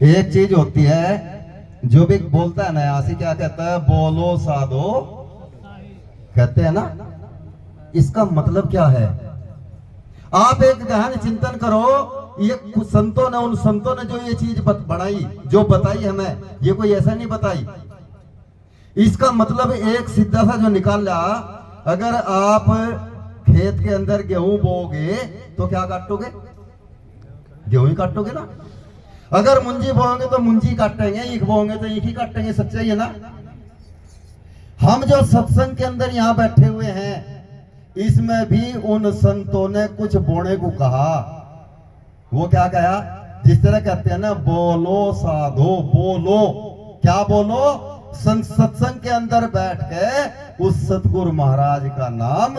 एक चीज होती है, जो भी बोलता है न्यासी क्या कहता है, बोलो साधो कहते हैं ना, इसका मतलब क्या है? आप एक गहन चिंतन करो। ये कुछ संतों ने, उन संतों ने जो ये चीज बनाई, जो बताई हमें, ये कोई ऐसा नहीं बताई। इसका मतलब एक सीधा सा जो निकाल लिया, अगर आप खेत के अंदर गेहूं बोओगे तो क्या काटोगे? गेहूं ही काटोगे ना। अगर मुंजी बोओगे तो मुंजी काटेंगे, ईख बोओगे तो ईख ही काटेंगे। सच्चाई है ना। हम जो सत्संग के अंदर यहां बैठे हुए हैं, इसमें भी उन संतों ने कुछ बोने को कहा। वो क्या कहा? जिस तरह कहते हैं ना, बोलो साधो, बोलो क्या बोलो? सत्संग के अंदर बैठ के उस सतगुरु महाराज का नाम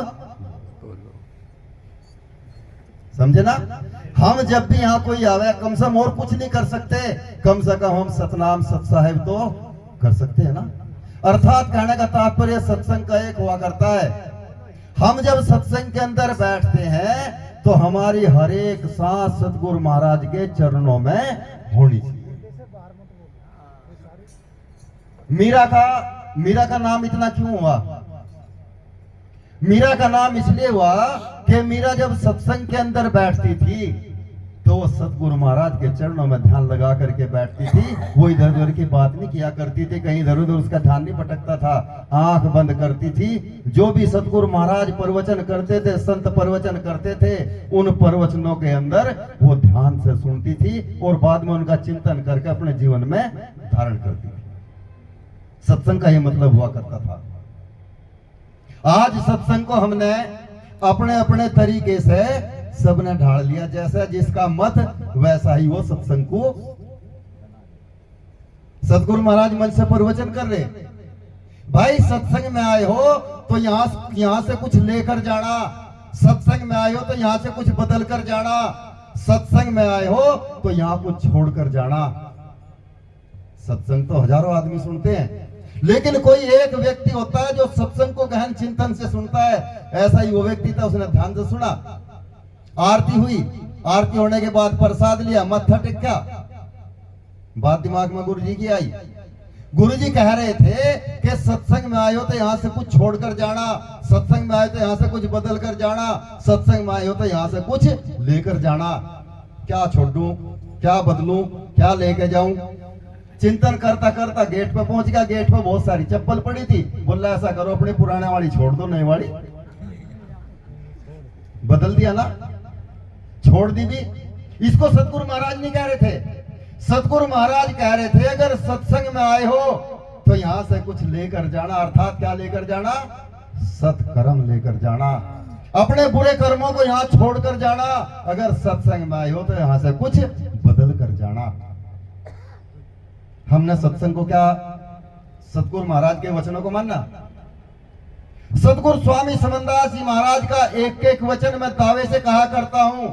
समझे ना। हम जब भी यहां कोई आवे, कम से कम और कुछ नहीं कर सकते, कम से कम हम सतनाम सत साहिब तो कर सकते हैं ना। अर्थात कहने का तात्पर्य सत्संग का एक हुआ करता है। हम जब सत्संग के अंदर बैठते हैं तो हमारी हर एक सांस सतगुरु महाराज के चरणों में होनी चाहिए। मीरा का नाम इतना क्यों हुआ? मीरा का नाम इसलिए हुआ कि मीरा जब सत्संग के अंदर बैठती थी तो वो सतगुरु महाराज के चरणों में ध्यान लगा करके बैठती थी। वो इधर उधर की बात नहीं किया करती थी, कहीं इधर उधर उसका ध्यान नहीं भटकता था। आंख बंद करती थी। जो भी सतगुरु महाराज प्रवचन करते थे, संत प्रवचन करते थे, उन प्रवचनों के अंदर वो ध्यान से सुनती थी और बाद में उनका चिंतन करके अपने जीवन में धारण करती थी। सत्संग का ये मतलब हुआ करता था। आज सत्संग को हमने अपने अपने तरीके से सबने ढाल लिया, जैसा जिसका मत वैसा ही वो सत्संग को। सतगुरु महाराज मंच से प्रवचन कर रहे, भाई सत्संग में आए हो तो यहां से कुछ लेकर जाना, सत्संग में आए हो तो यहां से कुछ बदल कर जाना, सत्संग में आए हो तो यहां कुछ छोड़कर जाना। सत्संग तो हजारों आदमी सुनते हैं, लेकिन कोई एक व्यक्ति होता है जो सत्संग को गहन चिंतन से सुनता है। ऐसा ही वो व्यक्ति था, उसने ध्यान से सुना। आरती हुई, आरती होने के बाद प्रसाद लिया, मत्था टेका, बात दिमाग में गुरुजी की आई। गुरुजी कह रहे थे कि सत्संग में आए हो तो यहां से कुछ छोड़कर जाना, सत्संग में आए तो यहां से कुछ बदल कर जाना, सत्संग में आए हो तो यहां से कुछ लेकर जाना। क्या छोड़ूं, क्या बदलूं, क्या लेके जाऊं? चिंतन करता करता गेट पे पहुंच गया। गेट पे बहुत सारी चप्पल पड़ी थी। बोला ऐसा करो, अपनी पुराने वाली छोड़ दो, नई वाली बदल दिया ना, छोड़ दी भी। इसको सतगुरु महाराज नहीं कह रहे थे। सतगुरु महाराज कह रहे थे अगर सत्संग में आए हो तो यहां से कुछ लेकर जाना। अर्थात क्या लेकर जाना? सत्कर्म लेकर जाना। अपने बुरे कर्मों को यहां छोड़कर जाना। अगर सत्संग में आए हो तो यहां से कुछ बदल कर जाना। हमने सत्संग को क्या, सतगुरु महाराज के वचनों को मानना। सतगुरु स्वामी समनदास जी महाराज का एक एक वचन मैं दावे से कहा करता हूं,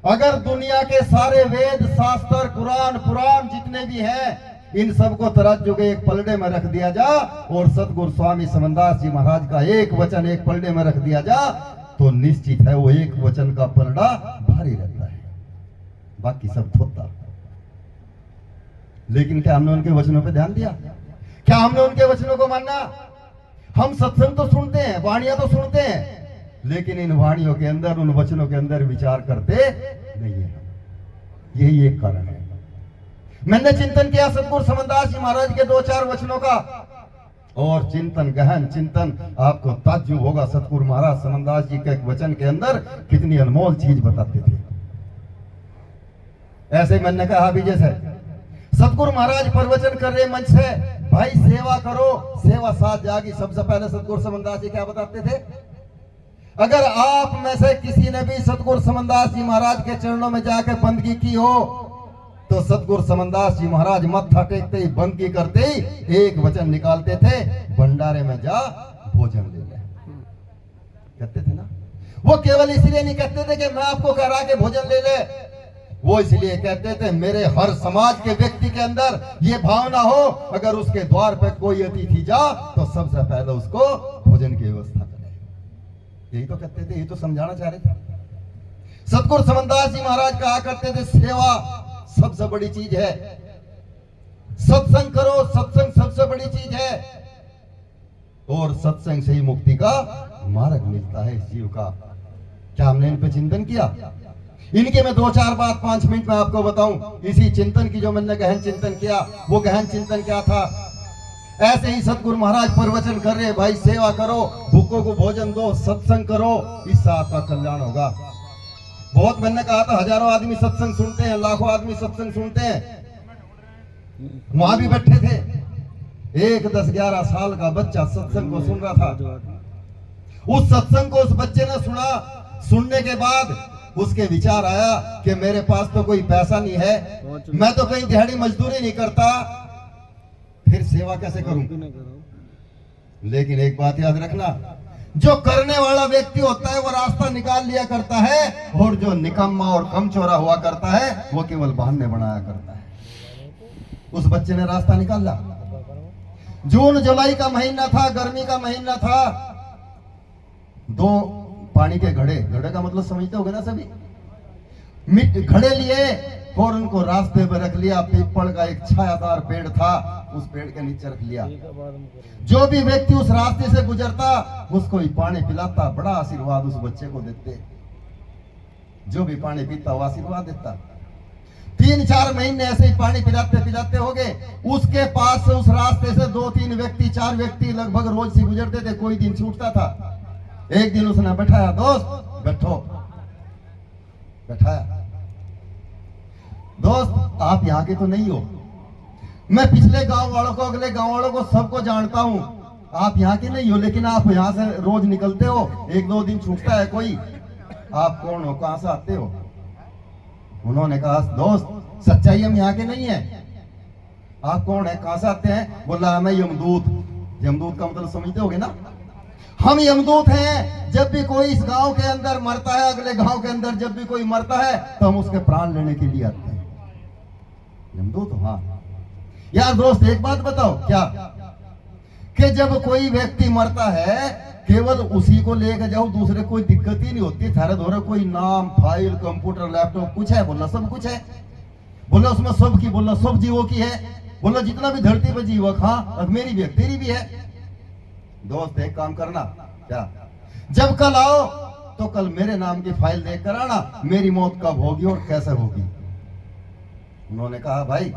अगर दुनिया के सारे वेद शास्त्र कुरान पुराण जितने भी हैं, इन सबको तराजू के एक पलड़े में रख दिया जा और सतगुरु स्वामी समनदास जी महाराज का एक वचन एक पलड़े में रख दिया जा, तो निश्चित है वो एक वचन का पलड़ा भारी रहता है, बाकी सब थोता। लेकिन क्या हमने उनके वचनों पे ध्यान दिया? क्या हमने उनके वचनों को माना? हम सत्संग तो सुनते हैं, वाणियां तो सुनते हैं, लेकिन इन वाणियों के अंदर, उन वचनों के अंदर विचार करते नहीं है। यही एक कारण है। मैंने चिंतन किया सतगुरु समनदास जी महाराज के 2-4 वचनों का, और चिंतन, गहन चिंतन, आपको ताज्जुब होगा सतगुरु महाराज समनदास जी के एक वचन के अंदर कितनी अनमोल चीज बताते थे। ऐसे मैंने कहा अभी, जैसे सतगुरु महाराज प्रवचन कर रहे मंच से, भाई सेवा करो, सेवा साथ जागी। सबसे पहले सतगुरु समनदास जी क्या बताते थे? अगर आप में से किसी ने भी सतगुरु समनदास जी महाराज के चरणों में जाकर बंदगी की हो तो सतगुरु समनदास जी महाराज मत्था टेकते ही, बंदगी करते ही एक वचन निकालते थे, भंडारे में जा भोजन ले ले। कहते थे ना। वो केवल इसलिए नहीं कहते थे कि मैं आपको कह रहा कि भोजन ले ले, वो इसलिए कहते थे मेरे हर समाज के व्यक्ति के अंदर ये भावना हो, अगर उसके द्वार पर कोई अतिथि जा तो सबसे पहले उसको भोजन की व्यवस्था करें। यही तो कहते थे, यही तो समझाना चाह रहे थे। सतगुरु समनदास जी महाराज कहा करते थे सेवा सबसे बड़ी चीज है। सत्संग करो, सत्संग सबसे बड़ी चीज है, और सत्संग से ही मुक्ति का मार्ग मिलता है इस जीव का। क्या हमने इन पे चिंतन किया? इनके मैं 2-4 बात 5 मिनट में आपको बताऊं। इसी चिंतन की जो मैंने गहन चिंतन किया, वो गहन चिंतन क्या था? ऐसे ही सतगुरु महाराज प्रवचन कर रहे, भाई सेवा करो, भूखों को भोजन दो, सत्संग करो, इससे आपका कल्याण होगा। बहुत मैंने कहा था, हजारों आदमी सत्संग सुनते हैं, लाखों आदमी सत्संग सुनते हैं। वहां भी बैठे थे, एक 10-11 साल का बच्चा सत्संग को सुन रहा था। उस सत्संग को उस बच्चे ने सुना। सुनने के बाद उसके विचार आया कि मेरे पास तो कोई पैसा नहीं है, मैं तो कहीं दिहाड़ी मजदूरी नहीं करता, फिर सेवा कैसे करूं? लेकिन एक बात याद रखना, जो करने वाला व्यक्ति होता है वो रास्ता निकाल लिया करता है, और जो निकम्मा और कमचोरा हुआ करता है वो केवल बहाने बनाया करता है। उस बच्चे ने रास्ता निकाला। जून जुलाई का महीना था, गर्मी का महीना था। 2 पानी के घड़े, घड़े का मतलब समझते होगे ना सभी, घड़े लिए और उनको रास्ते पर रख लिया। पीपल का एक छायादार पेड़ था, उस पेड़ के नीचे रख लिया। जो भी व्यक्ति उस रास्ते से गुजरता उसको ही पानी पिलाता, बड़ा आशीर्वाद उस बच्चे को देते। जो भी पानी पीता वो आशीर्वाद देता। 3-4 महीने ऐसे ही पानी पिलाते पिलाते हो गए। उसके पास से उस रास्ते से 2-3 व्यक्ति, 4 व्यक्ति लगभग रोज से गुजरते थे, कोई दिन छूटता था। एक दिन उसने बैठाया, दोस्त बैठो, बैठाया। दोस्त आप यहाँ के तो नहीं हो, मैं पिछले गांव वालों को, अगले गांव वालों को, सबको जानता हूं। आप यहाँ के नहीं हो, लेकिन आप यहाँ से रोज निकलते हो, 1-2 दिन छूटता है कोई। आप कौन हो, कहां से आते हो? उन्होंने कहा, दोस्त सच्चाई हम यहाँ के नहीं है। आप कौन है, कहां से आते हैं? बोला, मैं यमदूत। यमदूत का मतलब समझते होगे ना? हम यमदूत हैं। जब भी कोई इस गांव के अंदर मरता है, अगले गांव के अंदर जब भी कोई मरता है, तो हम उसके प्राण लेने के लिए आते हैं। यमदूत हो? हाँ। यार दोस्त एक बात बताओ, क्या कि जब कोई व्यक्ति मरता है, केवल उसी को लेकर जाओ, दूसरे कोई दिक्कत ही नहीं होती। थारे धोरे कोई नाम, फाइल, कंप्यूटर, लैपटॉप कुछ है? बोला सब कुछ है। बोला उसमें सब की, बोला सब जीवों की है। बोला जितना भी धरती पर जीवक, हाँ मेरी भी है, तेरी भी है। दोस्त एक काम करना, क्या जब कल आओ तो कल मेरे नाम की फाइल देख कर आना, मेरी मौत कब होगी और कैसे होगी। उन्होंने कहा, भाई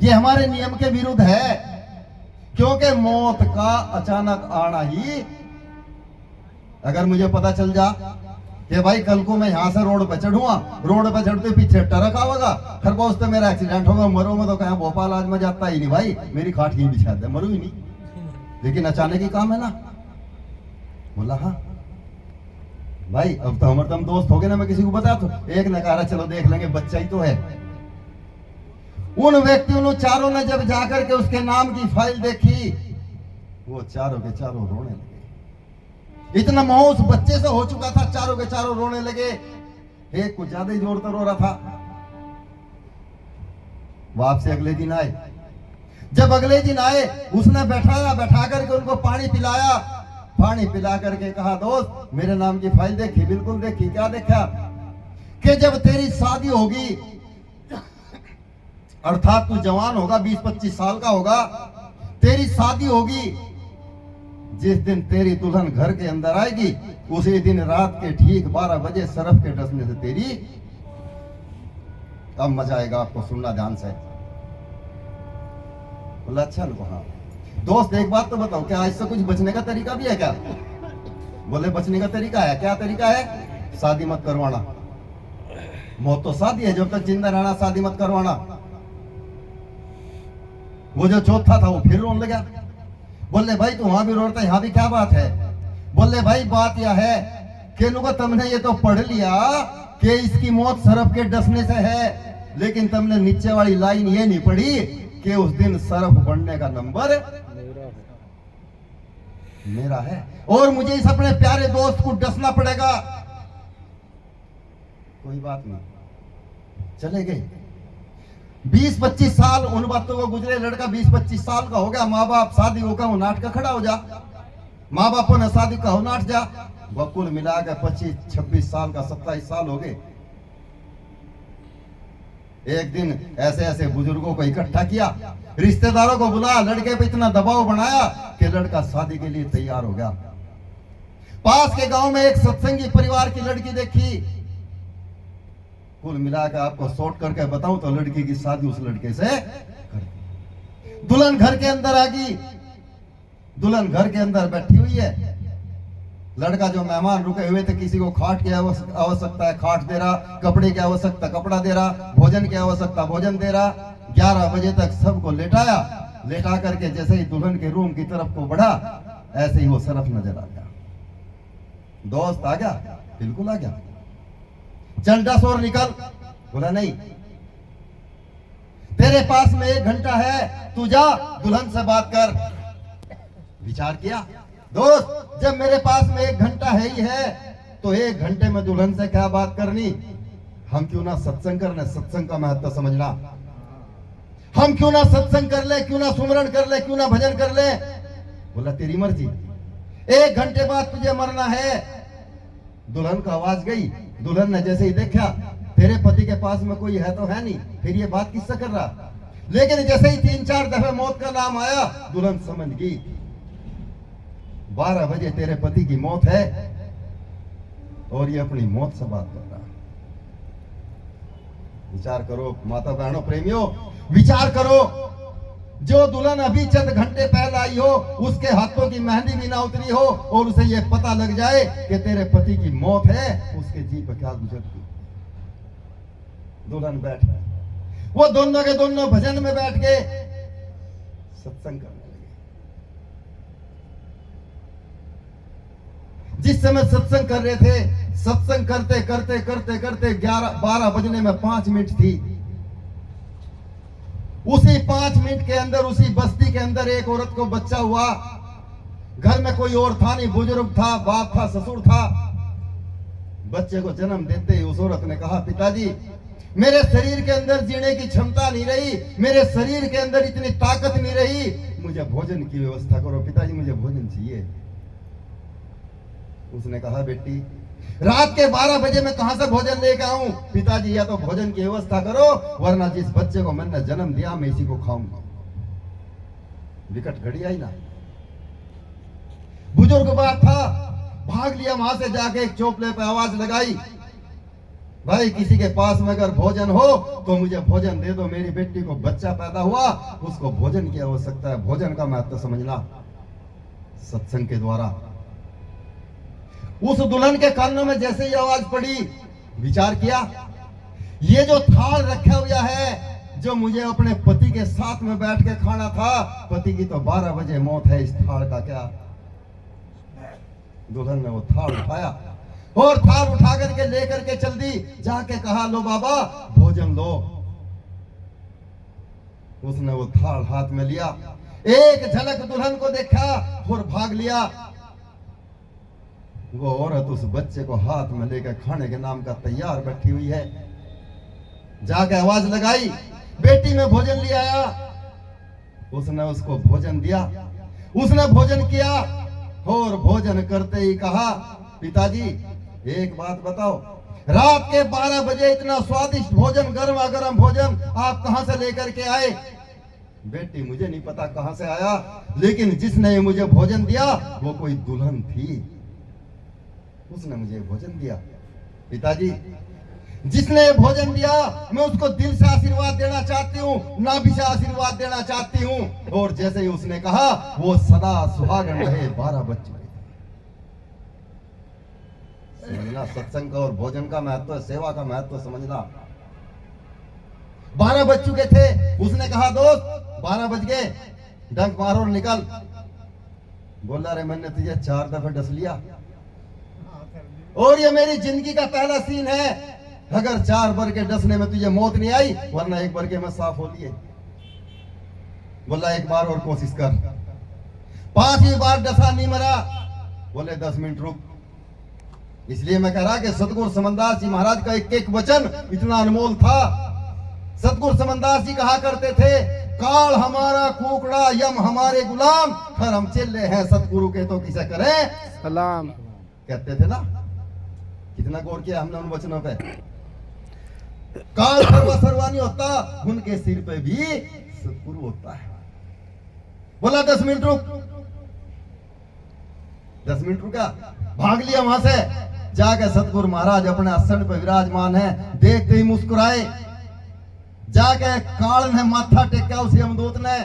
ये हमारे नियम के विरुद्ध है, क्योंकि मौत का अचानक आना ही, अगर मुझे पता चल जा कि भाई कल को मैं यहां से रोड पे चढ़ूंगा, रोड पे चढ़ते पीछे ट्रक आवेगा, खरगोश तो मेरा एक्सीडेंट होगा, मरो मैं तो कहीं भोपाल आज में जाता ही नहीं भाई, मेरी खाट ही बिछा दे, मरू ही नहीं। लेकिन अचानक ही काम है ना। बोला हाँ भाई, अब तो हमारे तुम दोस्त हो गए ना, मैं किसी को बता तो। एक ने कहा चलो देख लेंगे, बच्चा ही तो है। उन व्यक्तियों ने, चारों ने जब जाकर के उसके नाम की फाइल देखी, वो चारों के चारों रोने लगे। इतना मोह उस बच्चे से हो चुका था, चारों के चारों रोने लगे। एक कुछ ज्यादा ही जोर तो रो रहा था। वापस अगले दिन आए। जब अगले दिन आए, उसने बैठा करके उनको पानी पिलाया। पानी पिला करके कहा, दोस्त मेरे नाम की फाइल देखी? बिल्कुल देखी। क्या देखा? कि जब तेरी शादी होगी, अर्थात तू जवान होगा, 20-25 साल का होगा, तेरी शादी होगी, जिस दिन तेरी दुल्हन घर के अंदर आएगी, उसी दिन रात के ठीक 12 बजे सरफ के डसने से तेरी, अब मजा आएगा आपको, सुनना ध्यान से। बोला अच्छा लो। हाँ दोस्त एक बात तो बताओ, क्या इससे कुछ बचने का तरीका भी है क्या? बोले बचने का तरीका है। क्या तरीका है? शादी मत करवाना। मौत तो शादी है, जब तक जिंदा रहना शादी मत करवाना। वो जो चौथा था वो फिर रोने लगा। बोले भाई तू वहां भी रोता, यहाँ भी क्या बात है? बोले भाई बात यह है कि तुमने ये तो पढ़ लिया कि इसकी मौत सरफ के डसने से है, लेकिन तुमने नीचे वाली लाइन ये नहीं पढ़ी कि उस दिन सरफ बढ़ने का नंबर मेरा है, और मुझे इस अपने प्यारे दोस्त को डसना पड़ेगा। कोई बात नहीं, चले गए। 20-25 साल उन बातों को गुजरे। लड़का 20-25 साल का हो गया। माँ बाप शादी होगा, वो नाट का खड़ा हो जा। माँ बापों ने शादी का हो नाट जा। बकुल मिला के 25-26 साल का 27 साल हो गए। एक दिन ऐसे ऐसे बुजुर्गों को इकट्ठा किया, रिश्तेदारों को बुलाया, लड़के पे इतना दबाव बनाया कि लड़का शादी के लिए तैयार हो गया। पास के गांव में एक सत्संगी परिवार की लड़की देखी। कुल मिलाकर आपको शॉर्ट करके बताऊं तो लड़की की शादी उस लड़के से कर दी। दुल्हन घर के अंदर आ गई। दुल्हन घर के अंदर बैठी हुई है। लड़का जो मेहमान रुके हुए थे, किसी को खाट की आवश्यकता है खाट दे रहा, कपड़े की आवश्यकता कपड़ा दे रहा, भोजन की आवश्यकता भोजन दे रहा। 11 बजे तक सबको लेटाया। लेटा करके जैसे ही दुल्हन के रूम की तरफ को बढ़ा, ऐसे ही वो सरफ नजर आ गया। दोस्त आ गया? बिल्कुल आ गया। चल डस और निकल। बोला नहीं, तेरे पास में 1 घंटा है, तू जा दुल्हन से बात कर। विचार किया, दोस्त जब मेरे पास में 1 घंटा है ही है तो 1 घंटे में दुल्हन से क्या बात करनी। हम क्यों ना सत्संग करने, सत्संग का महत्व समझना। हम क्यों ना सत्संग कर ले, क्यों ना सुमरण कर ले, क्यों ना भजन कर ले। बोला तेरी मर्जी, 1 घंटे बाद तुझे मरना है। दुल्हन का आवाज गई। दुल्हन ने जैसे ही देखा तेरे पति के पास में कोई है तो है नहीं, फिर ये बात किससे कर रहा। लेकिन जैसे ही 3-4 दफे मौत का नाम आया, दुल्हन समझ गई 12 बजे तेरे पति की मौत है और ये अपनी मौत से बात कर रहा है। विचार करो माता बहनों प्रेमियों, विचार करो। जो दुल्हन अभी चंद घंटे पहले आई हो, उसके हाथों की मेहंदी भी ना उतरी हो और उसे ये पता लग जाए कि तेरे पति की मौत है, उसके जी पर क्या गुजरती। दुल्हन बैठ गई। वो दोनों के दोनों भजन में बैठ गए, सत्संग करने लगे। जिस समय सत्संग कर रहे थे, सत्संग करते करते करते करते 11-12 बजने में 5 मिनट थी। उसी 5 मिनट के अंदर उसी बस्ती के अंदर एक औरत को बच्चा हुआ। घर में कोई और था नहीं, बुजुर्ग था, बाप था, ससुर था। बच्चे को जन्म देते ही उस औरत ने कहा, पिताजी मेरे शरीर के अंदर जीने की क्षमता नहीं रही, मेरे शरीर के अंदर इतनी ताकत नहीं रही, मुझे भोजन की व्यवस्था करो पिताजी, मुझे भोजन चाहिए। उसने कहा, बेटी रात के 12 बजे मैं कहां से भोजन लेकर आऊं। पिताजी या तो भोजन की व्यवस्था करो, वरना जिस बच्चे को मैंने जन्म दिया मैं इसी को खाऊंगा। विकट घड़ी आई ना। बुजुर्ग बात था, भाग लिया वहां से जाके एक चौपले पे आवाज लगाई, भाई किसी के पास में अगर भोजन हो तो मुझे भोजन दे दो, मेरी बेटी को बच्चा पैदा हुआ, उसको भोजन की आवश्यकता है। भोजन का महत्व समझना सत्संग के द्वारा। उस दुल्हन के कानों में जैसे ही आवाज पड़ी, विचार किया, ये जो थाल रखा हुआ है, जो मुझे अपने पति के साथ में बैठ के खाना था, पति की तो 12 बजे मौत है, इस थाल का क्या। दुल्हन ने वो थाल उठाया और थाल उठा करके लेकर के चल दी। जाके कहा, लो बाबा भोजन लो। उसने वो थाल हाथ में लिया, एक झलक दुल्हन को देखा और भाग लिया। वो औरत उस बच्चे को हाथ में लेकर खाने के नाम का तैयार बैठी हुई है। जाके आवाज लगाई, बेटी में भोजन ले आया। उसने उसको भोजन दिया, उसने भोजन किया और भोजन करते ही कहा, पिताजी एक बात बताओ, रात के 12 बजे इतना स्वादिष्ट भोजन, गर्मा गर्म भोजन आप कहां से लेकर के आए। बेटी मुझे नहीं पता कहां से आया, लेकिन जिसने मुझे भोजन दिया वो कोई दुल्हन थी, उसने मुझे भोजन दिया। पिताजी जिसने भोजन दिया मैं उसको दिल से आशीर्वाद देना चाहती हूँ, नाभि से आशीर्वाद देना चाहती हूँ। और जैसे ही उसने कहा, वो सदा सुहागन रहे। 12 बच्चे। समझना सत्संग का और भोजन का महत्व, सेवा का महत्व समझना। 12 बज चुके थे। उसने कहा, दोस्त 12 बज गए, डंक मारो और निकल। बोला, रे मैंने तुझे 4 दफे डस लिया और ये मेरी जिंदगी का पहला सीन है। अगर 4 बार के डसने में तुझे मौत नहीं आई, वरना 1 बार के मैं साफ हो लिए। बोला, 1 बार और कोशिश कर। 5वीं बार डसा, नहीं मरा। बोले 10 मिनट रुक। इसलिए मैं कह रहा कि सतगुरु समनदास जी महाराज का एक एक वचन इतना अनमोल था। सतगुरु समनदास जी कहा करते थे, काल हमारा कुकड़ा, यम हमारे गुलाम, हर हम चिल्ले हैं सतगुरु के तो किसे करें सलाम। कहते थे ना। कितना गौर किया हमने उन वचनों पे। काल सर्वा सर्वा नहीं होता, उनके सिर पे भी सतगुरु होता है। बोला 10 मिनट रुक, 10 मिनट रुका, भाग लिया वहां से। जाकर सतगुरु महाराज अपने आसन पर विराजमान है, देखते ही मुस्कुराए। जाके काल ने माथा टेका उस यमदूत ने,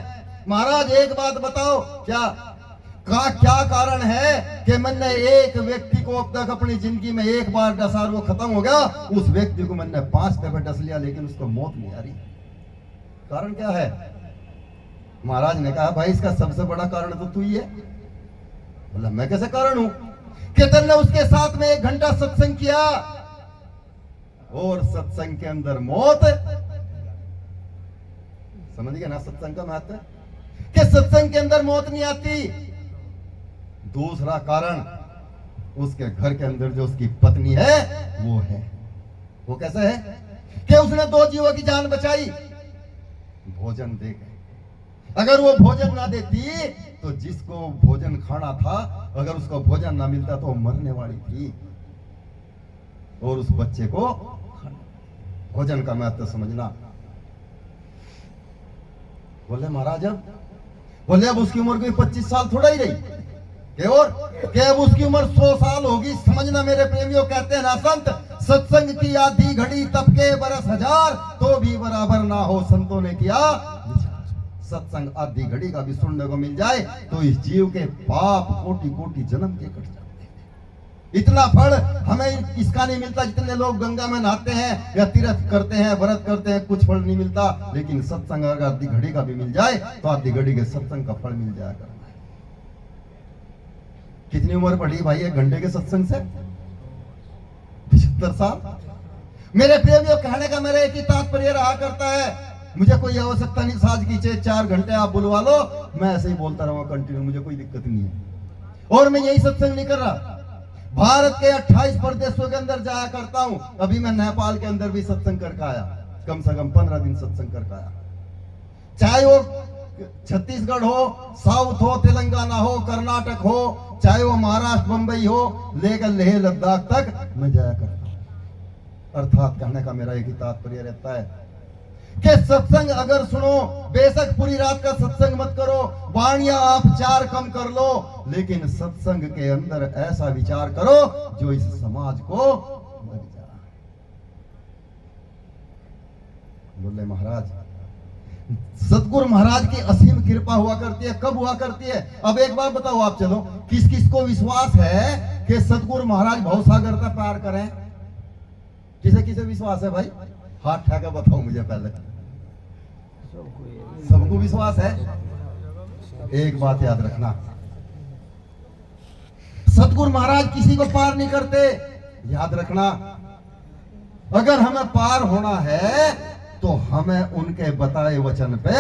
महाराज एक बात बताओ, क्या कारण है कि मैंने एक व्यक्ति को अब तक अपनी जिंदगी में एक बार डसा, वो खत्म हो गया, उस व्यक्ति को मैंने 5 दफे डस लिया लेकिन उसको मौत नहीं आ रही, कारण क्या है? महाराज ने कहा भाई इसका सबसे बड़ा कारण तो तू ही है। बोला मैं कैसे कारण हूं? कि तन्ने उसके साथ में 1 घंटा सत्संग किया और सत्संग के अंदर मौत, समझ गए ना सत्संग का महत्व, कि सत्संग के अंदर मौत नहीं आती। दूसरा कारण, उसके घर के अंदर जो उसकी पत्नी है वो है, वो कैसे है कि उसने 2 जीवों की जान बचाई, भोजन दे गए। अगर वो भोजन ना देती तो जिसको भोजन खाना था, अगर उसको भोजन ना मिलता तो वो मरने वाली थी, और उस बच्चे को भोजन का महत्व समझना। बोले महाराज बोले अब उसकी उम्र कोई 25 साल थोड़ा ही रही, कि अब उसकी उम्र 100 साल होगी। समझना मेरे प्रेमियों, कहते हैं ना संत, सत्संग की आधी घड़ी तपके बरस 1000 तो भी बराबर ना हो संतों ने किया। सत्संग आधी घड़ी का भी सुनने को मिल जाए तो इस जीव के पाप कोटि कोटि जन्म के कट जाते हैं। इतना फल हमें इसका नहीं मिलता, जितने लोग गंगा में नहाते हैं या तीर्थ करते हैं, व्रत करते हैं, कुछ फल नहीं मिलता। लेकिन सत्संग अगर आधी घड़ी का भी मिल जाए तो आधी घड़ी के सत्संग का फल मिल जाएगा। कितनी उम्र बढ़ी भाई 1 घंटे के सत्संग से? 75 साल। मेरे प्रेमियों, कहने का मेरा एक ही तात्पर्य रहा करता है, मुझे कोई आवश्यकता नहीं साज की 4 घंटे आप बुलवा लो, मैं ऐसे ही बोलता रहूंगा कंटिन्यू, मुझे कोई दिक्कत नहीं है। और मैं यही सत्संग नहीं कर रहा, भारत के 28 प्रदेशों के अंदर जाया करता हूं। अभी मैं नेपाल के अंदर भी सत्संग करके आया, कम से कम 15 दिन सत्संग करके आया। चाहे वो छत्तीसगढ़ हो, साउथ हो, तेलंगाना हो, कर्नाटक हो, चाहे वो महाराष्ट्र बंबई हो, लेकर लेह लद्दाख तक मैं जाया करता हूं। अर्थात कहने का मेरा एक ही तात्पर्य रहता है कि सत्संग अगर सुनो, बेशक पूरी रात का सत्संग मत करो, वाणियां आप 4 कम कर लो, लेकिन सत्संग के अंदर ऐसा विचार करो जो इस समाज को लग जाए। बोले महाराज, सतगुरु महाराज की असीम कृपा हुआ करती है। कब हुआ करती है? अब एक बार बताओ आप, चलो किस किस को विश्वास है कि सतगुरु महाराज भवसागर का पार करें? किसे किसे विश्वास है भाई? हाथ उठा के बताओ मुझे पहले। सबको विश्वास है? एक बात याद रखना, सतगुरु महाराज किसी को पार नहीं करते, याद रखना। अगर हमें पार होना है तो हमें उनके बताए वचन पे,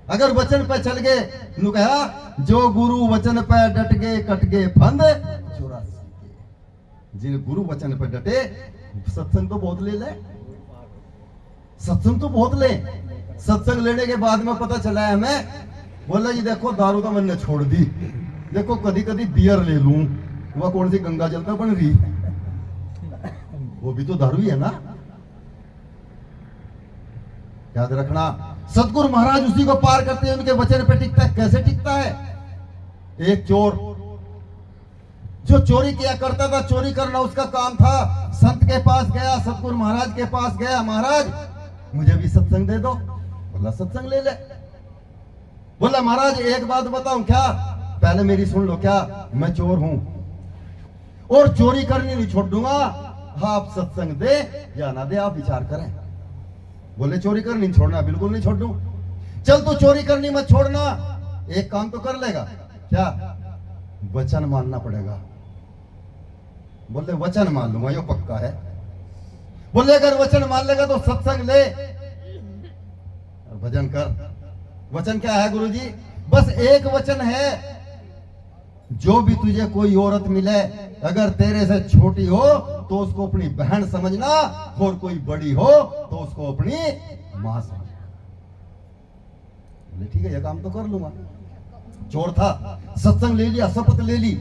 अगर वचन पे चल गए, कहा जो गुरु वचन पे डट गए कट गए फंद 84। जिन गुरु वचन पे डटे, सत्संग तो बहुत ले ले, सत्संग तो बहुत ले। सत्संग लेने के बाद में पता चला है हमें, बोला जी देखो दारू तो मैंने छोड़ दी, देखो कभी कभी बियर ले लूं, वह कौन सी गंगा जल तो बन रही, वो भी तो दारू ही है ना। याद रखना, सतगुरु महाराज उसी को पार करते हैं, उनके वचन पे टिकता है। कैसे टिकता है? एक चोर जो चोरी किया करता था, चोरी करना उसका काम था, संत के पास गया, सतगुरु महाराज के पास गया, महाराज मुझे भी सत्संग दे दो। बोला सत्संग ले ले। बोला महाराज एक बात बताऊं क्या? पहले मेरी सुन लो, क्या मैं चोर हूं और चोरी करनी नहीं छोड़ दूंगा, आप सत्संग दे या ना दे आप विचार करें। बोले चोरी करनी नहीं छोड़ना, बिल्कुल नहीं छोड़ दूं। चल तू चोरी करनी मत छोड़ना, एक काम तो कर लेगा, क्या? वचन मानना पड़ेगा। बोले वचन मान लूंगा, यो पक्का है। बोले अगर वचन मान लेगा तो सत्संग ले और भजन कर। वचन क्या है गुरुजी? बस एक वचन है, जो भी तुझे कोई औरत मिले, अगर तेरे से छोटी हो तो उसको अपनी बहन समझना, और कोई बड़ी हो तो उसको अपनी मां समझना। बोले ठीक है, ये काम तो कर लूंगा। चोर था, सत्संग ले लिया, शपथ ले ली,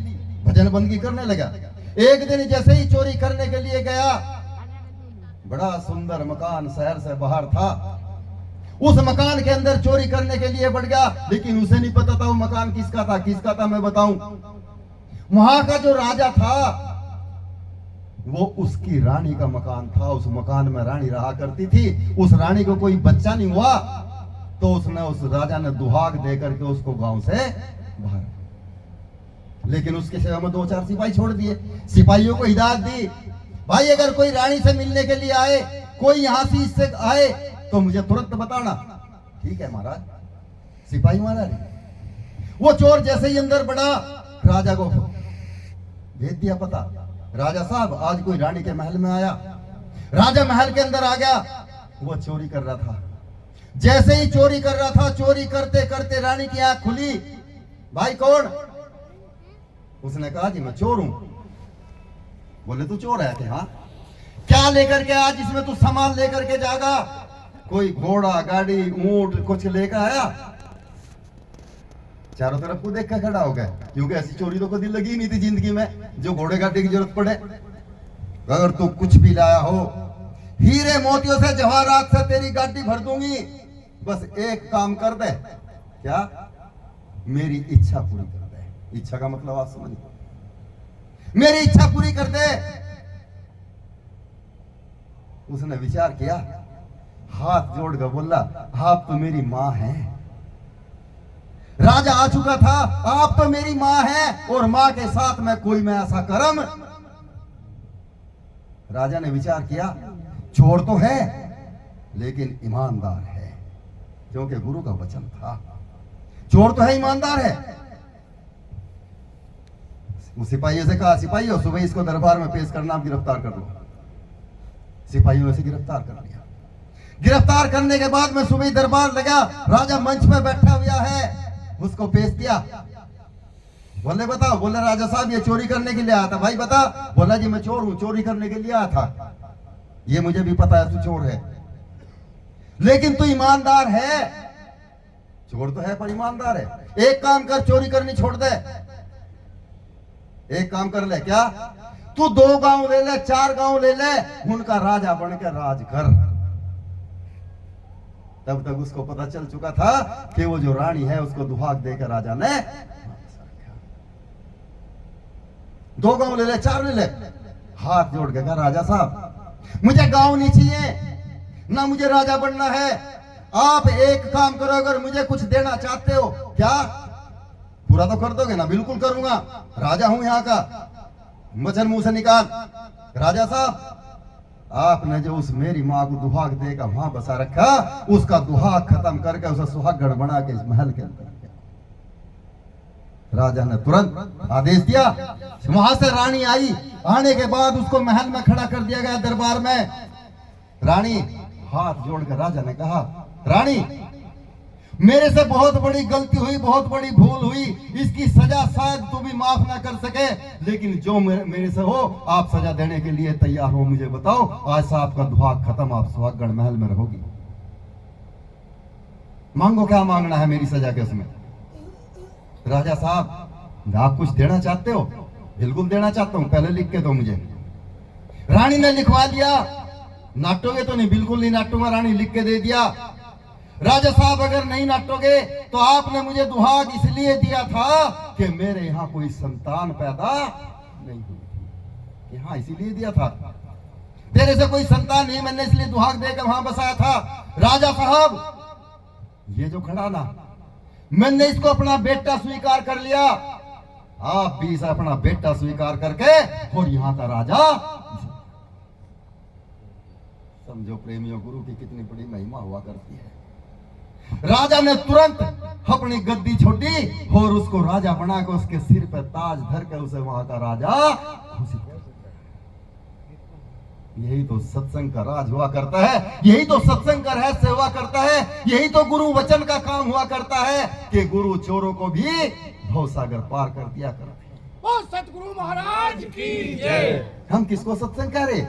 भजन बंदगी करने लगा। एक दिन जैसे ही चोरी करने के लिए गया बड़ा सुंदर मकान शहर से बाहर था। उस मकान के अंदर चोरी करने के लिए बढ़ गया, लेकिन उसे नहीं पता था वो मकान किसका था। किसका था मैं बताऊं, वहां का जो राजा था वो उसकी रानी का मकान था। उस मकान में रानी रहा करती थी। उस रानी को कोई बच्चा नहीं हुआ तो उसने उस राजा ने दुहाक दे करके उसको गांव से बाहर, लेकिन उसके सेवा में 2-4 सिपाही छोड़ दिए। सिपाहियों को हिदायत दी, भाई अगर कोई रानी से मिलने के लिए आए, कोई यहां से इससे आए तो मुझे तुरंत बताना। ठीक है महाराज। सिपाही मारा नहीं। वो चोर जैसे ही अंदर बढ़ा, राजा को भेज दिया पता, राजा साहब आज कोई रानी के महल में आया। राजा महल के अंदर आ गया, वो चोरी कर रहा था। जैसे ही चोरी कर रहा था, चोरी करते करते रानी की आंख खुली। भाई कौन? उसने कहा जी मैं चोर हूं। बोले तू चोर है कि हाँ? क्या लेकर के आज इसमें तू सामान लेकर के जाएगा? कोई घोड़ा गाड़ी ऊंट कुछ लेकर आया? चारों तरफ को देख कर खड़ा हो गया, क्योंकि ऐसी चोरी तो कभी लगी नहीं थी जिंदगी में जो घोड़े गाड़ी की जरूरत पड़े। अगर तू कुछ भी लाया हो, हीरे मोतियों से जवाहरात से तेरी गाड़ी भर दूंगी, बस एक काम कर दे। क्या? मेरी इच्छा पूरी कर दे। इच्छा का मतलब आप समझ, मेरी इच्छा पूरी कर दे। उसने विचार किया, हाथ जोड़कर बोला, आप तो मेरी मां हैं। राजा आ चुका था, आप तो मेरी मां हैं और मां के साथ में कोई मैं ऐसा कर्म। राजा ने विचार किया, चोर तो है लेकिन ईमानदार है, क्योंकि गुरु का वचन था। चोर तो है, ईमानदार है। उस सिपाहियों से कहा, सिपाहियों सुबह इसको दरबार में पेश करना, आप गिरफ्तार कर लो। सिपाहियों ने से गिरफ्तार कर लिया। गिरफ्तार करने के बाद में सुबह दरबार लगा, राजा मंच पे बैठा हुआ है, उसको पेश किया। बोले बताओ। बोले राजा साहब ये चोरी करने के लिए आया था। भाई बता। बोला जी मैं चोर हूं, चोरी करने के लिए आया था। ये मुझे भी पता है तू चोर है, लेकिन तू ईमानदार है। चोर तो है पर ईमानदार है। एक काम कर, चोरी करनी छोड़ दे। एक काम कर ले। क्या? तू 2 गांव ले ले, 4 गांव ले ले, उनका राजा बन के राज कर। तब तक उसको पता चल चुका था कि वो जो रानी है उसको दुहाक देकर राजा ने 2 गांव ले ले, 4 ले ले। हाथ जोड़ के कहा, राजा साहब मुझे गांव नहीं चाहिए, ना मुझे राजा बनना है। आप एक काम करो, अगर मुझे कुछ देना चाहते हो, क्या पूरा तो कर दोगे ना? बिल्कुल करूंगा, राजा हूं यहाँ का। वचन मुंह से निकाल। राजा साहब आपने जो उस मेरी मां को दुहाक देकर वहां बसा रखा, उसका दुहाक खत्म करके उसे सुहागण बना के इस महल के अंदर। राजा ने तुरंत आदेश दिया। वहां से रानी आई। आने के बाद उसको महल में खड़ा कर दिया गया, दरबार में। रानी हाथ जोड़कर राजा ने कहा, रानी मेरे से बहुत बड़ी गलती हुई, बहुत बड़ी भूल हुई। इसकी सजा शायद तू भी माफ ना कर सके, लेकिन जो मेरे से हो आप सजा देने के लिए तैयार हो, मुझे बताओ। आज से आपका दुहाक खत्म, आप सुहागण महल में रहोगी। मांगो, क्या मांगना है मेरी सजा के उसमें? राजा साहब आप कुछ देना चाहते हो? बिल्कुल देना चाहता हूं, पहले लिख के दो मुझे। रानी ने लिखवा दिया। नाटोगे तो नहीं? बिल्कुल नहीं नाटूंगा। रानी लिख के दे दिया। राजा साहब अगर नहीं नाटोगे तो आपने मुझे दुहाक इसलिए दिया था कि मेरे यहाँ कोई संतान पैदा नहीं हुई। यहाँ इसीलिए दिया था, तेरे से कोई संतान नहीं, मैंने इसलिए दुहाक देकर वहां बसाया था। राजा साहब ये जो खड़ा ना, मैंने इसको अपना बेटा स्वीकार कर लिया। आप भी इसे अपना बेटा स्वीकार करके और यहाँ का राजा समझो। प्रेमियों, गुरु की कितनी बड़ी महिमा हुआ करती है। राजा ने तुरंत अपनी गद्दी छोड़ी और उसको राजा बनाकर उसके सिर पर ताज धर कर उसे वहां का राजा घोषित कर दिया। यही तो सत्संग का राज हुआ करता है, यही तो सत्संग का रहस्य हुआ करता है, यही तो गुरु वचन का काम हुआ करता है कि गुरु चोरों को भी भवसागर पार कर दिया करते हैं। ओ सतगुरु महाराज की जय। हम किसको सत्संग कह रहे?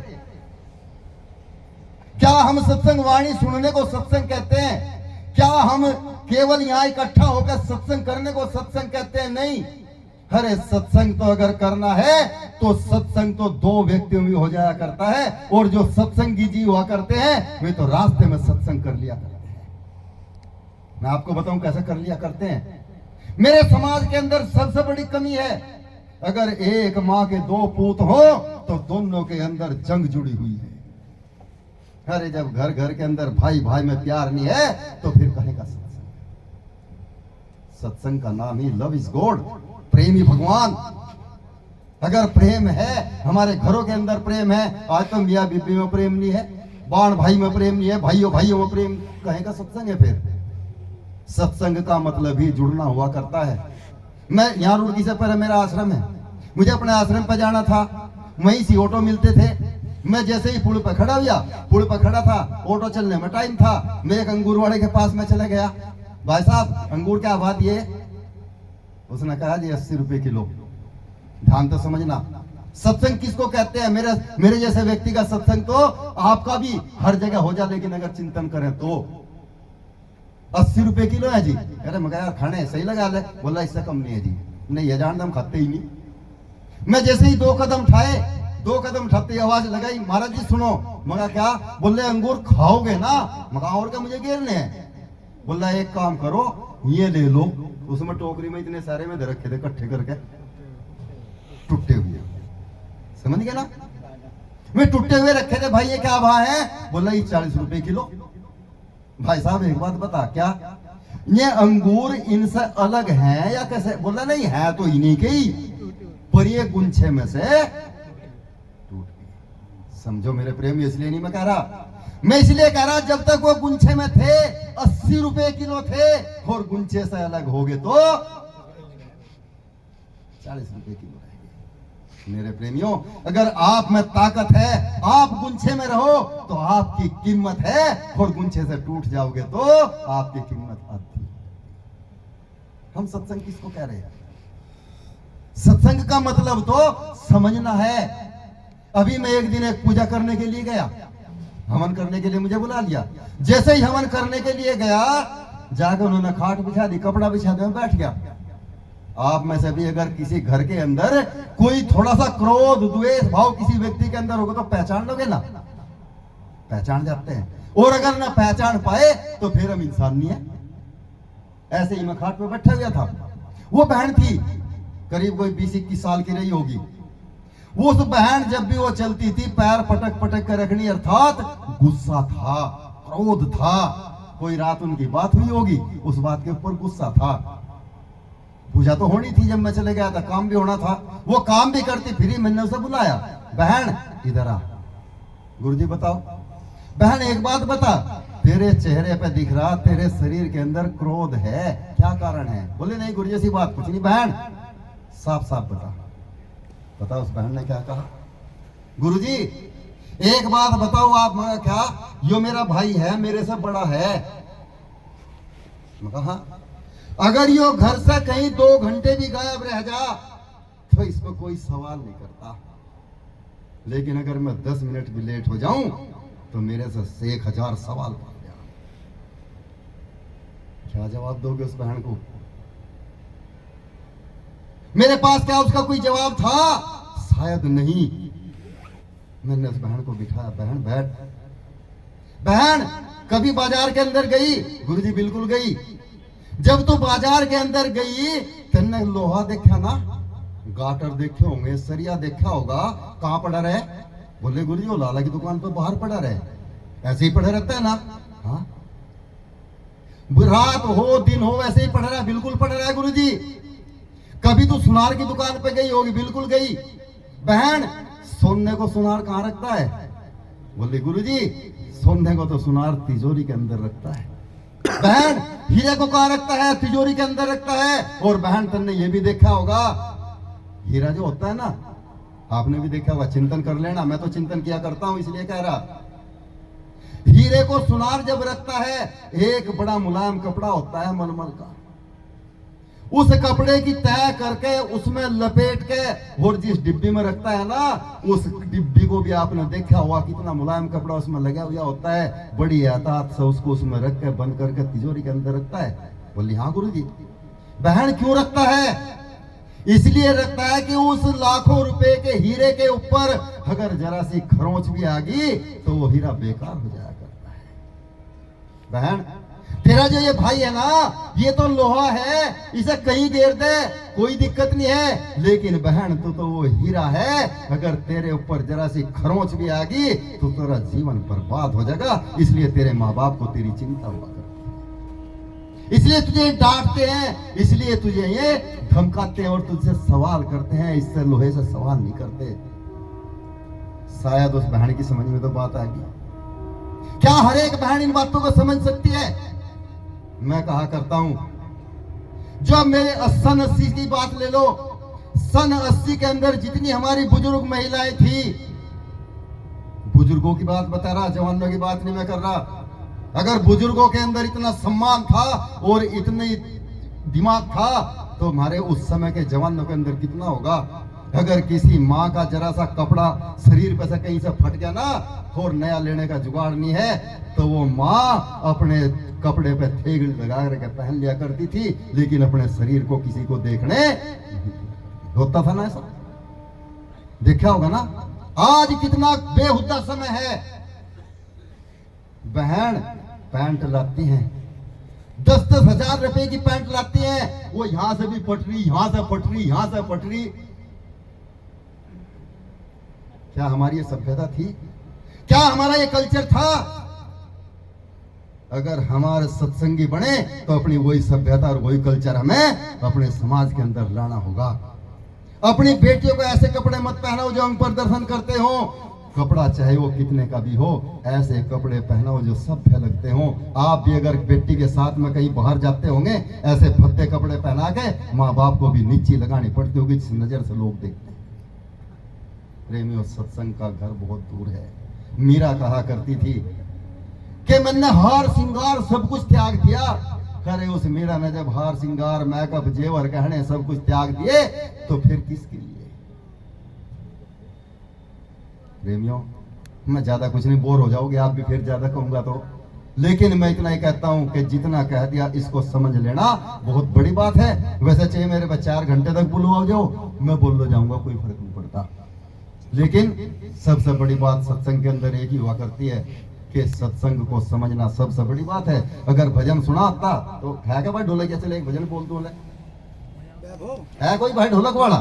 क्या हम सत्संग वाणी सुनने को सत्संग कहते हैं? क्या हम केवल यहाँ इकट्ठा होकर सत्संग करने को सत्संग कहते हैं? नहीं, अरे सत्संग तो अगर करना है तो सत्संग तो दो व्यक्तियों में हो जाया करता है, और जो सत्संगी जी हुआ करते हैं वे तो रास्ते में सत्संग कर लिया करते हैं। मैं आपको बताऊं कैसे कर लिया करते हैं। मेरे समाज के अंदर सबसे बड़ी कमी है, अगर एक मां के दो पूत हो तो दोनों के अंदर जंग जुड़ी हुई है। अरे जब घर घर के अंदर भाई भाई में प्यार नहीं है तो फिर कहेगा सत्संग। सत्संग का नाम ही लव इज गॉड, प्रेम ही भगवान। अगर प्रेम है, हमारे घरों के अंदर प्रेम है, आज तो मियां बीबी में प्रेम नहीं है, बाण भाई में प्रेम नहीं है, भाइयों भाइयों में प्रेम, कहेगा सत्संग है। फिर सत्संग का मतलब ही जुड़ना हुआ करता है। मैं यहाँ रुड़की से पहले मेरा आश्रम है, मुझे अपने आश्रम पर जाना था, वहीं से ऑटो मिलते थे। मैं जैसे ही पुल पर खड़ा हुआ, पुल पर खड़ा था, ऑटो चलने में टाइम था, मैं एक अंगूर वाले के पास में चला गया। भाई साहब अंगूर क्या बात ये? उसने कहा जी 80 रुपए किलो। ध्यान तो समझना, सत्संग किसको कहते हैं? मेरे जैसे व्यक्ति का सत्संग तो आपका भी हर जगह हो जाए, लेकिन अगर चिंतन करें तो 80 रुपए किलो है जी। अरे मगर यार खाने सही लगा ले, बोला इससे कम नहीं है जी। नहीं ये जान हम खाते ही नहीं। मैं जैसे ही 2 कदम उठाते आवाज लगाई, महाराज जी सुनो। मगा क्या? बोले अंगूर खाओगे ना? मगा और क्या मुझे घेरने हैं? बोला एक काम करो ये ले लो। उसमें टोकरी में इतने सारे में रखे थे इकट्ठे करके, टूटे हुए, समझ गए ना? मैं टूटे हुए रखे थे। भाई ये क्या भाव है? बोला ये 40 रुपए किलो। भाई साहब एक बात बता, क्या ये अंगूर इनसे अलग हैं या कैसे? बोला नहीं है तो इन्हीं के ही, पर ये गुंछे में से टूट गए। समझो मेरे प्रेम, इसलिए नहीं मैं कह रहा, मैं इसलिए कह रहा जब तक वो गुंछे में थे 80 रुपए किलो थे, और गुंछे से अलग हो गए तो 40 रुपए किलो रह गए। मेरे प्रेमियों, अगर आप में ताकत है, आप गुंछे में रहो तो आपकी कीमत है, और गुंछे से टूट जाओगे तो आपकी कीमत आती। हम सत्संग किसको कह रहे हैं? सत्संग का मतलब तो समझना है। अभी मैं एक दिन एक पूजा करने के लिए गया, हवन करने के लिए मुझे बुला लिया। जैसे ही हवन करने के लिए गया, जाकर उन्होंने खाट बिछा दी, कपड़ा बिछा दिया, बैठ गया। आप में से भी अगर किसी घर के अंदर कोई थोड़ा सा क्रोध द्वेष भाव किसी व्यक्ति के अंदर होगा तो पहचान लोगे ना? पहचान जाते हैं। और अगर ना पहचान पाए तो फिर हम इंसान नहीं है। ऐसे ही मैं खाट पे बैठा हुआ था, वो बहन थी करीब कोई 20-21 साल की रही होगी। वो उस बहन जब भी वो चलती थी पैर पटक पटक कर रखनी, अर्थात गुस्सा था, क्रोध था। कोई रात उनकी बात हुई होगी, उस बात के ऊपर गुस्सा था। पूजा तो होनी थी, जब मैं चले गया था काम भी होना था, वो काम भी करती फिरी। मैंने उसे बुलाया, बहन इधर आ। गुरुजी बताओ। बहन एक बात बता, तेरे चेहरे पे दिख रहा तेरे शरीर के अंदर क्रोध है, क्या कारण है? बोले नहीं गुरुजी ऐसी बात कुछ नहीं। बहन साफ साफ बता। पता उस बहन ने क्या कहा? गुरुजी एक बात बताओ आप। मगर क्या? यो मेरा भाई है, मेरे से बड़ा है। मगर हाँ, अगर यो घर से कहीं 2 घंटे भी गायब रह जा तो इस पर कोई सवाल नहीं करता, लेकिन अगर मैं 10 मिनट भी लेट हो जाऊं तो मेरे से 1000 सवाल पूछ जाना। क्या जवाब दोगे उस बहन को? मेरे पास क्या उसका कोई जवाब था? शायद नहीं। मैंने उस बहन को बिठाया, बहन बैठ। बहन कभी बाजार के अंदर गई? गुरुजी बिल्कुल गई। जब तू बाजार के अंदर गई तेने लोहा देखा ना, गाटर देखे होंगे, सरिया देखा होगा, कहां पड़ा रहे? बोले गुरुजी वो लाला की दुकान पर बाहर पड़ा रहे। ऐसे ही पड़े रहता है ना? हाँ, रात हो दिन हो वैसे ही पड़ा रहा है। बिल्कुल पड़ा रहा है गुरुजी। कभी तो सुनार की दुकान पे गई होगी? बिल्कुल गई। बहन सोने को सुनार कहां रखता है? बोले गुरुजी सोने को तो सुनार तिजोरी के अंदर रखता है। बहन हीरे को कहां रखता है? तिजोरी के अंदर रखता है। और बहन तुमने ये भी देखा होगा, हीरा जो होता है ना, आपने भी देखा होगा, चिंतन कर लेना, मैं तो चिंतन किया करता हूं इसलिए कह रहा। हीरे को सुनार जब रखता है, एक बड़ा मुलायम कपड़ा होता है मलमल का, उस कपड़े की तय करके उसमें लपेट के और जिस डिब्बी में रखता है ना, उस डिब्बी को भी आपने देखा हुआ, कितना मुलायम कपड़ा उसमें लगा हुआ होता है। बड़ी एहतियात से उसको उसमें रख के बंद करके तिजोरी के अंदर रखता है। बोली हाँ गुरुजी। बहन क्यों रखता है? इसलिए लगता है कि उस लाखों रुपए के हीरे के ऊपर अगर जरा सी खरोंच भी आ गई तो वो हीरा बेकार हो जाया करता है। बहन, तेरा जो ये भाई है ना, ये तो लोहा है, इसे कहीं गिर दे कोई दिक्कत नहीं है, लेकिन बहन तू तो वो हीरा है, अगर तेरे ऊपर जरा सी खरोंच भी आ गई तो तेरा जीवन बर्बाद हो जाएगा। इसलिए तेरे माँ बाप को तेरी चिंता हुआ कर, इसलिए तुझे डांटते हैं, इसलिए तुझे ये धमकाते हैं और तुझसे सवाल करते हैं, इससे लोहे से सवाल नहीं करते। शायद उस बहन की समझ में तो बात आ गई। क्या हर एक बहन इन बातों को समझ सकती है? मैं कहा करता हूं, जब मेरे सन 80 की बात ले लो, सन 80 के अंदर जितनी हमारी बुजुर्ग महिलाएं थी, बुजुर्गों की बात बता रहा, जवानों की बात नहीं मैं कर रहा। अगर बुजुर्गों के अंदर इतना सम्मान था और इतनी दिमाग था तो हमारे उस समय के जवानों के अंदर कितना होगा। अगर किसी माँ का जरा सा कपड़ा शरीर पे से कहीं से फट गया ना और नया लेने का जुगाड़ नहीं है तो वो माँ अपने कपड़े पे थेगड़ी लगा करके पहन लिया करती थी, लेकिन अपने शरीर को किसी को देखने होता था ना, ऐसा देखा होगा ना। आज कितना बेहुदा समय है। बहन पैंट लाती हैं, 10-10 हजार रुपए की पैंट लाती हैं, वो यहां से भी पटरी, यहां से पटरी, यहां से पटरी। क्या हमारी ये सभ्यता थी? क्या हमारा ये कल्चर था? अगर हमारे सत्संगी बने तो अपनी वही सभ्यता और वही कल्चर हमें अपने समाज के अंदर लाना होगा। अपनी बेटियों को ऐसे कपड़े मत पहनाओ जो हम प्रदर्शन करते हो। कपड़ा चाहे वो कितने का भी हो, ऐसे कपड़े पहनाओ जो सभ्य लगते हो। आप भी अगर बेटी के साथ में कहीं बाहर जाते होंगे, ऐसे भद्दे कपड़े पहना के माँ बाप को भी नीची लगानी पड़ती होगी, जिस नजर से लोग देखते हैं। प्रेमियों, सत्संग का घर बहुत दूर है। मीरा कहा करती थी कि मैंने हार श्रृंगार सब कुछ त्याग दिया। अरे उस मीरा ने जब हार श्रृंगार, मेकअप, जेवर, गहने सब कुछ त्याग दिए तो फिर किसके लिए? प्रेमियों, मैं ज्यादा कुछ नहीं, बोर हो जाओगे आप भी, फिर ज्यादा कहूंगा तो। लेकिन मैं इतना ही कहता हूं कि जितना कह दिया इसको समझ लेना बहुत बड़ी बात है। वैसे चाहे मेरे पे 4 घंटे तक बुलवाओ जाओ, मैं बोल जाऊंगा, कोई फर्क नहीं पड़ता। लेकिन सबसे बड़ी बात सत्संग के अंदर एक ही हुआ करती है कि सत्संग को समझना सबसे बड़ी बात है। अगर भजन सुना आता तो है क्या भाई ढोलक, चले एक भजन बोल दो है कोई भाई ढोलक वाला?